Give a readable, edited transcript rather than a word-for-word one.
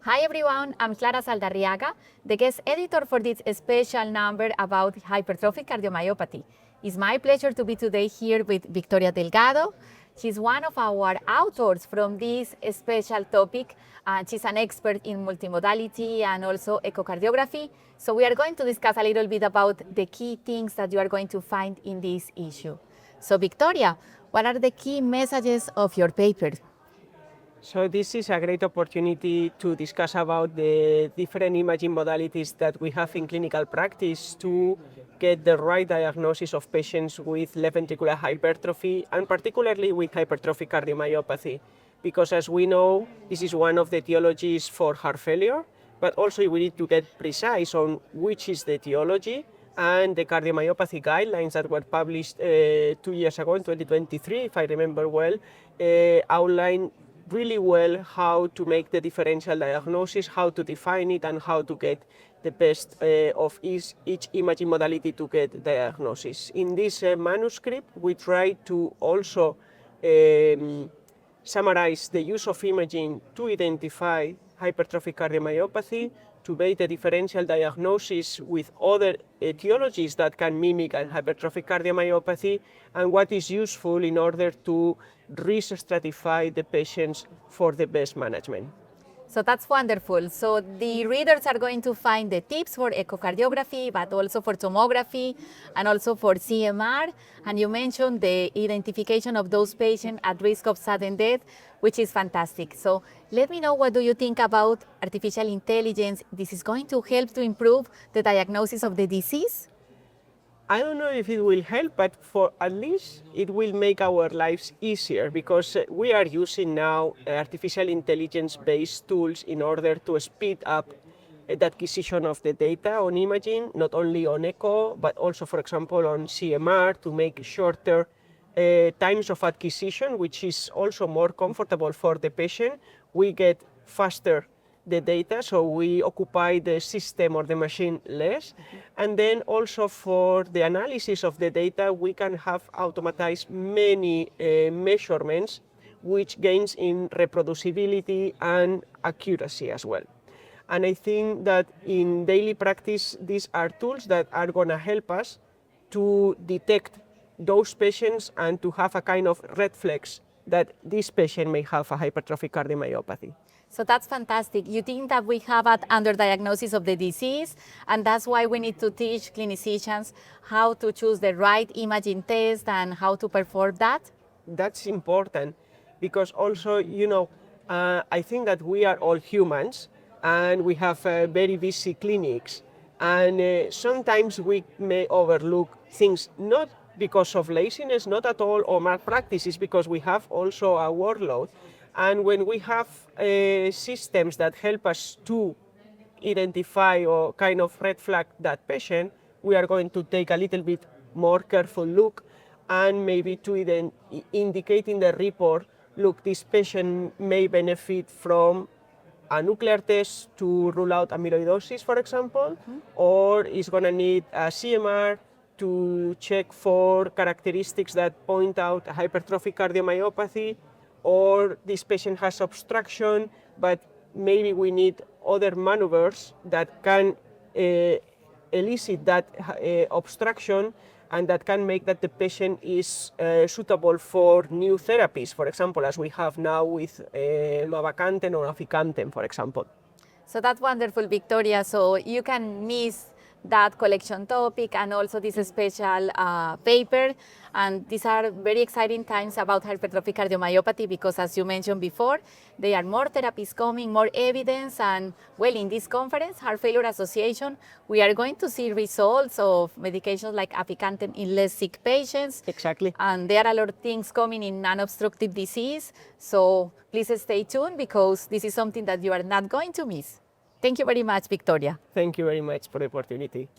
Hi everyone, I'm Clara Saldarriaga, the guest editor for this special number about hypertrophic cardiomyopathy. It's my pleasure to be today here with Victoria Delgado. She's one of our authors from this special topic, and she's an expert in multimodality and also echocardiography. So we are going to discuss a little bit about the key things that you are going to find in this issue. So Victoria, what are the key messages of your paper? So this is a great opportunity to discuss about the different imaging modalities that we have in clinical practice to get the right diagnosis of patients with left ventricular hypertrophy and particularly with hypertrophic cardiomyopathy. Because as we know, this is one of the etiologies for heart failure, but also we need to get precise on which is the etiology, and the cardiomyopathy guidelines that were published 2 years ago in 2023, if I remember well, outline really well how to make the differential diagnosis, how to define it, and how to get the best of each imaging modality to get diagnosis. In this manuscript, we try to also summarize the use of imaging to identify hypertrophic cardiomyopathy, to make the differential diagnosis with other etiologies that can mimic a hypertrophic cardiomyopathy, and what is useful in order to risk-stratify the patients for the best management. So that's wonderful. So the readers are going to find the tips for echocardiography, but also for tomography and also for CMR. And you mentioned the identification of those patients at risk of sudden death, which is fantastic. So let me know, what do you think about artificial intelligence? This is going to help to improve the diagnosis of the disease? I don't know if it will help, but for at least it will make our lives easier, because we are using now artificial intelligence-based tools in order to speed up the acquisition of the data on imaging, not only on echo, but also, for example, on CMR, to make shorter times of acquisition, which is also more comfortable for the patient. We get faster the data, so we occupy the system or the machine less. And then also for the analysis of the data, we can have automatized many measurements, which gains in reproducibility and accuracy as well. And I think that in daily practice, these are tools that are going to help us to detect those patients and to have a kind of red flags that this patient may have a hypertrophic cardiomyopathy. So that's fantastic. You think that we have an underdiagnosis of the disease, and that's why we need to teach clinicians how to choose the right imaging test and how to perform that? That's important, because also, I think that we are all humans and we have very busy clinics, and sometimes we may overlook things, not because of laziness, not at all, or malpractice, is because we have also a workload. And when we have systems that help us to identify or kind of red flag that patient, we are going to take a little bit more careful look, and maybe to indicate in the report, look, this patient may benefit from a nuclear test to rule out amyloidosis, for example, or is going to need a CMR to check for characteristics that point out a hypertrophic cardiomyopathy, or this patient has obstruction, but maybe we need other maneuvers that can elicit that obstruction, and that can make that the patient is suitable for new therapies, for example, as we have now with mavacamten or aficamten, for example. So that's wonderful, Victoria. So you can miss that collection topic and also this special paper. And these are very exciting times about hypertrophic cardiomyopathy, because as you mentioned before, there are more therapies coming, more evidence, and well, in this conference, Heart Failure Association, we are going to see results of medications like aficamten in less sick patients. Exactly. And there are a lot of things coming in non-obstructive disease. So please stay tuned, because this is something that you are not going to miss. Thank you very much, Victoria. Thank you very much for the opportunity.